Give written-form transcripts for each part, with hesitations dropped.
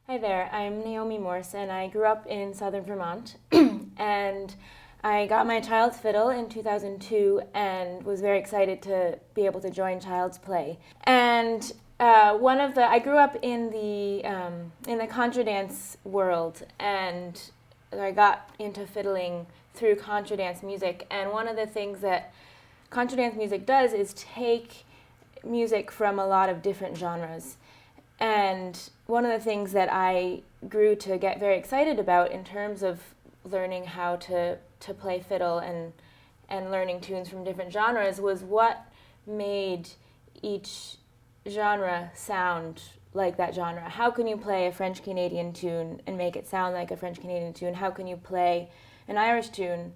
Hi there, I'm Naomi Morse, and I grew up in southern Vermont. And I got my child's fiddle in 2002 and was very excited to be able to join Childsplay. And I grew up in the contra dance world, and I got into fiddling through contra dance music. And one of the things that contra dance music does is take music from a lot of different genres. And one of the things that I grew to get very excited about in terms of learning how to play fiddle and learning tunes from different genres was what made each genre sound like that genre. How can you play a French Canadian tune and make it sound like a French Canadian tune? How can you play an Irish tune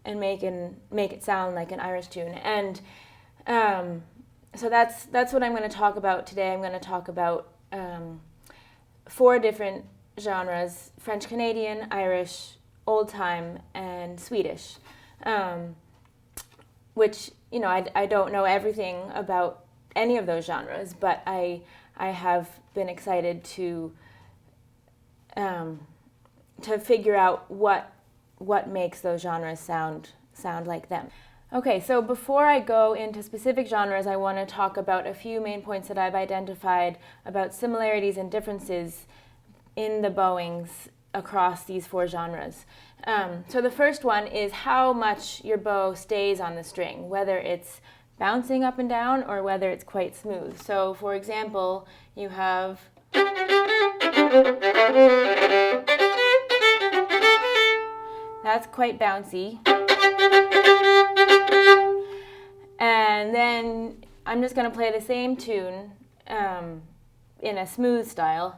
and make it sound like an Irish tune? And so that's what I'm going to talk about today. I'm going to talk about four different genres: French Canadian, Irish, old time, and Swedish. Which, I don't know everything about any of those genres, but I have been excited to figure out what makes those genres sound like them. Okay, so before I go into specific genres, I want to talk about a few main points that I've identified about similarities and differences in the bowings across these four genres. So the first one is how much your bow stays on the string, whether it's bouncing up and down or whether it's quite smooth. So for example, you have that's quite bouncy. And then I'm just going to play the same tune in a smooth style.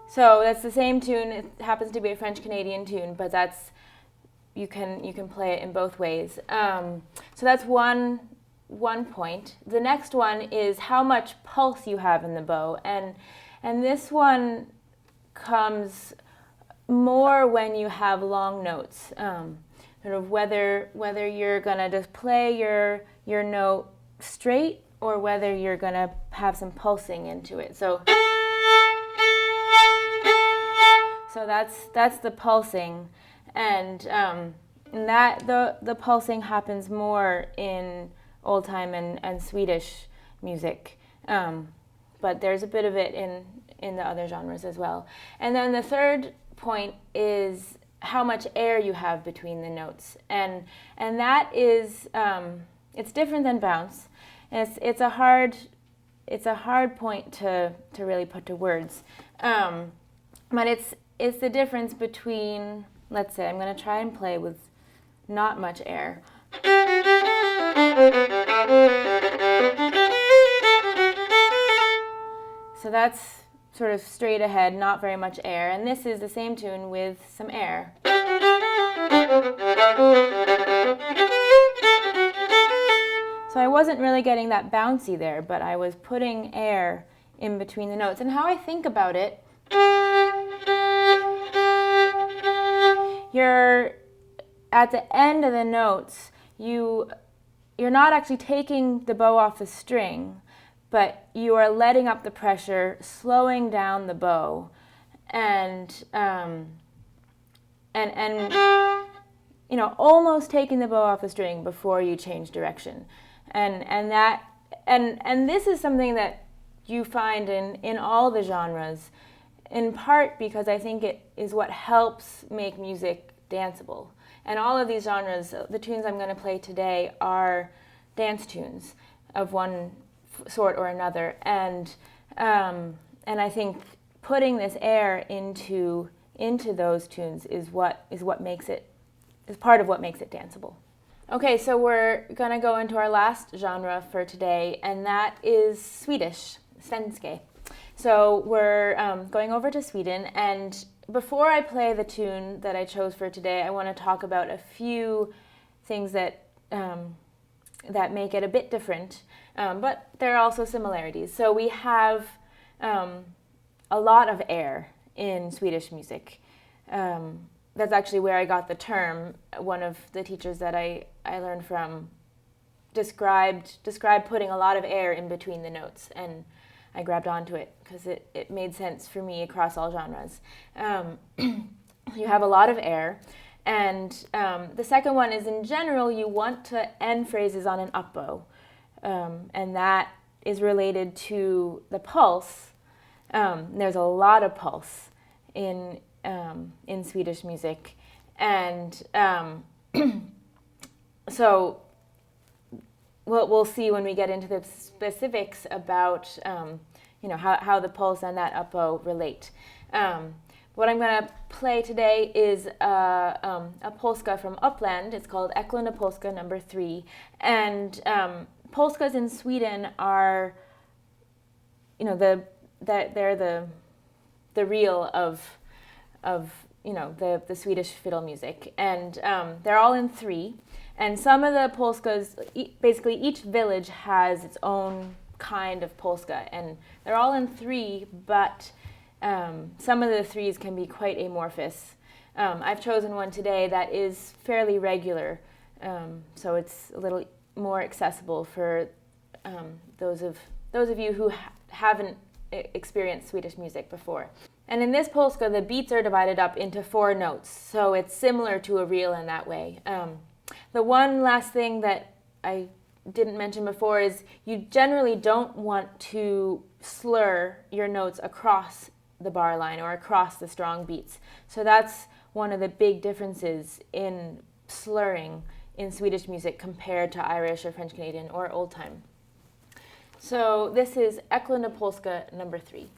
So that's the same tune. It happens to be a French Canadian tune, but you can play it in both ways. So that's one point. The next one is how much pulse you have in the bow, and this one comes more when you have long notes, sort of whether you're gonna just play your note straight or whether you're gonna have some pulsing into it. So that's the pulsing, and that the pulsing happens more in old time and Swedish music, but there's a bit of it in the other genres as well. And then the third point is how much air you have between the notes, and that is it's different than bounce. And it's a hard point to really put to words, but it's the difference between, let's say, I'm going to try and play with not much air. So that's sort of straight ahead, not very much air. And this is the same tune with some air. So I wasn't really getting that bouncy there, but I was putting air in between the notes. And how I think about it, you're at the end of the notes, you're not actually taking the bow off the string, but you are letting up the pressure, slowing down the bow, and almost taking the bow off the string before you change direction, and this is something that you find in all the genres, in part because I think it is what helps make music danceable. And all of these genres, the tunes I'm going to play today, are dance tunes of one sort or another, and I think putting this air into those tunes is part of what makes it danceable. Okay, so we're gonna go into our last genre for today, and that is Swedish, svenska. So we're going over to Sweden, and before I play the tune that I chose for today, I want to talk about a few things that make it a bit different, but there are also similarities. So we have a lot of air in Swedish music. That's actually where I got the term. One of the teachers that I learned from described putting a lot of air in between the notes, and I grabbed onto it because it made sense for me across all genres. You have a lot of air, and the second one is, in general, you want to end phrases on an up bow, and that is related to the pulse. There's a lot of pulse in Swedish music, and so we'll see when we get into the specifics about how the pulse and that up bow relate. What I'm going to play today is a polska from Uppland. It's called Eklunda Polska number 3, and polskas in Sweden are, they're the real of the Swedish fiddle music, and they're all in 3. And some of the polskas, basically each village has its own kind of polska, and they're all in 3, but some of the 3s can be quite amorphous. I've chosen one today that is fairly regular, so it's a little more accessible for those of you who haven't experienced Swedish music before. And in this polska, the beats are divided up into 4 notes, so it's similar to a reel in that way. The one last thing that I didn't mention before is you generally don't want to slur your notes across the bar line or across the strong beats. So that's one of the big differences in slurring in Swedish music compared to Irish or French Canadian or old time. So this is Eklunda Polska number 3.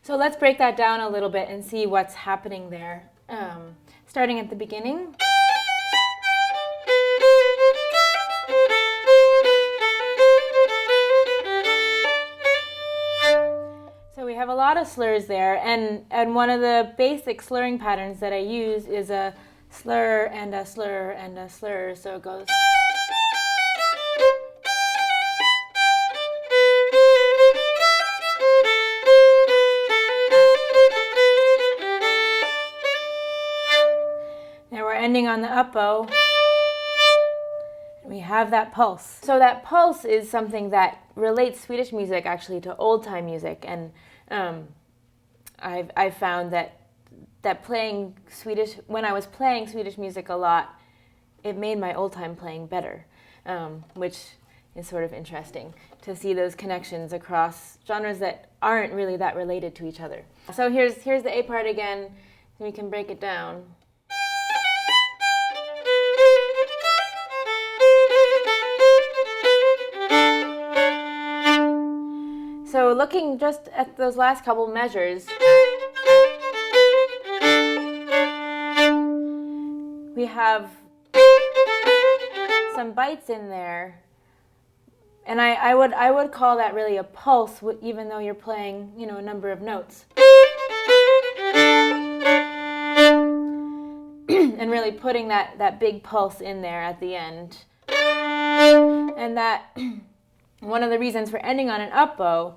So let's break that down a little bit and see what's happening there. Starting at the beginning. So we have a lot of slurs there, and one of the basic slurring patterns that I use is a slur and a slur and a slur, so it goes. Now we're ending on the up bow. We have that pulse. So that pulse is something that relates Swedish music actually to old time music, and I've found that playing Swedish, when I was playing Swedish music a lot, it made my old time playing better, which is sort of interesting to see those connections across genres that aren't really that related to each other. So here's the A part again, and we can break it down. So looking just at those last couple measures, we have some bites in there, and I would call that really a pulse, even though you're playing, a number of notes, and really putting that big pulse in there at the end, and that. One of the reasons for ending on an up bow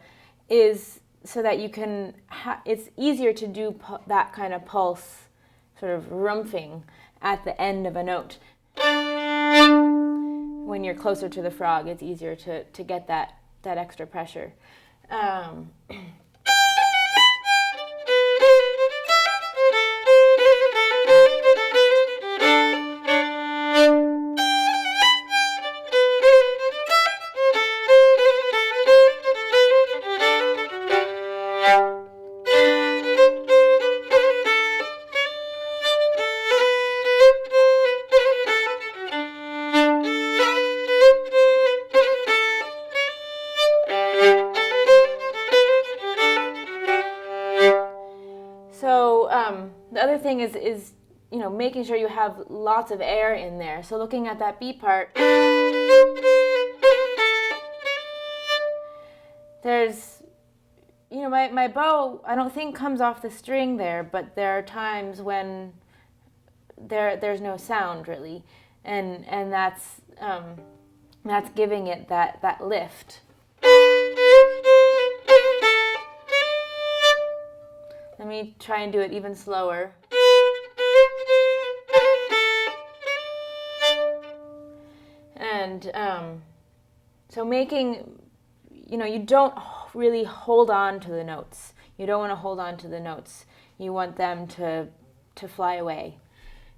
is so that you can, it's easier to do that kind of pulse, sort of rumphing at the end of a note. When you're closer to the frog, it's easier to get that extra pressure. thing is making sure you have lots of air in there. So looking at that B part, there's, my bow, I don't think comes off the string there, but there are times when there's no sound really, and that's giving it that lift. Let me try and do it even slower. And so making, you don't really hold on to the notes. You don't want to hold on to the notes. You want them to fly away,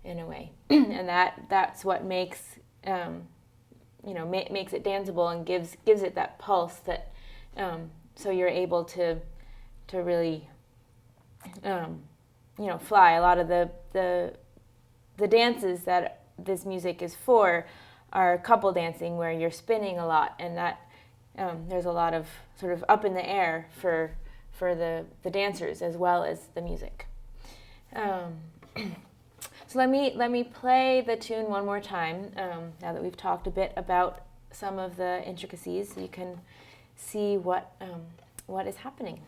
in a way, and that's what makes makes it danceable and gives it that pulse that so you're able to really fly. A lot of the dances that this music is for are couple dancing, where you're spinning a lot, and that there's a lot of sort of up in the air for the dancers as well as the music. So let me play the tune one more time, now that we've talked a bit about some of the intricacies, so you can see what is happening.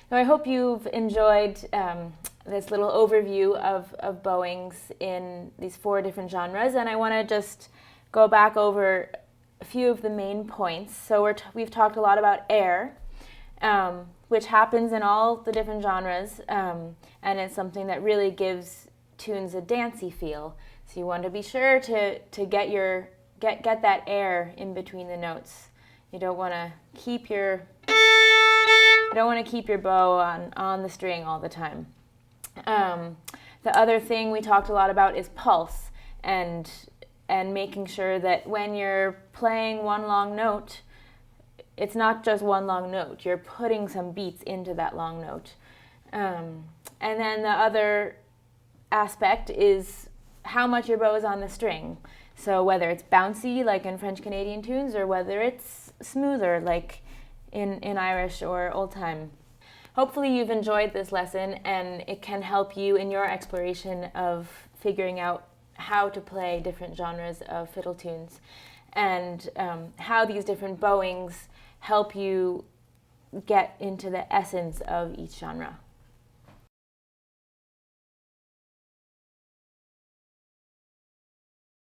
So I hope you've enjoyed this little overview of bowings in these 4 different genres, and I want to just go back over a few of the main points. So we've talked a lot about air, which happens in all the different genres, and it's something that really gives tunes a dancey feel. So you want to be sure to get that air in between the notes. You don't want to keep your bow on the string all the time. The other thing we talked a lot about is pulse, and making sure that when you're playing one long note, it's not just one long note. You're putting some beats into that long note. And then the other aspect is how much your bow is on the string. So whether it's bouncy, like in French Canadian tunes, or whether it's smoother, like in Irish or old time. Hopefully you've enjoyed this lesson, and it can help you in your exploration of figuring out how to play different genres of fiddle tunes, and how these different bowings help you get into the essence of each genre.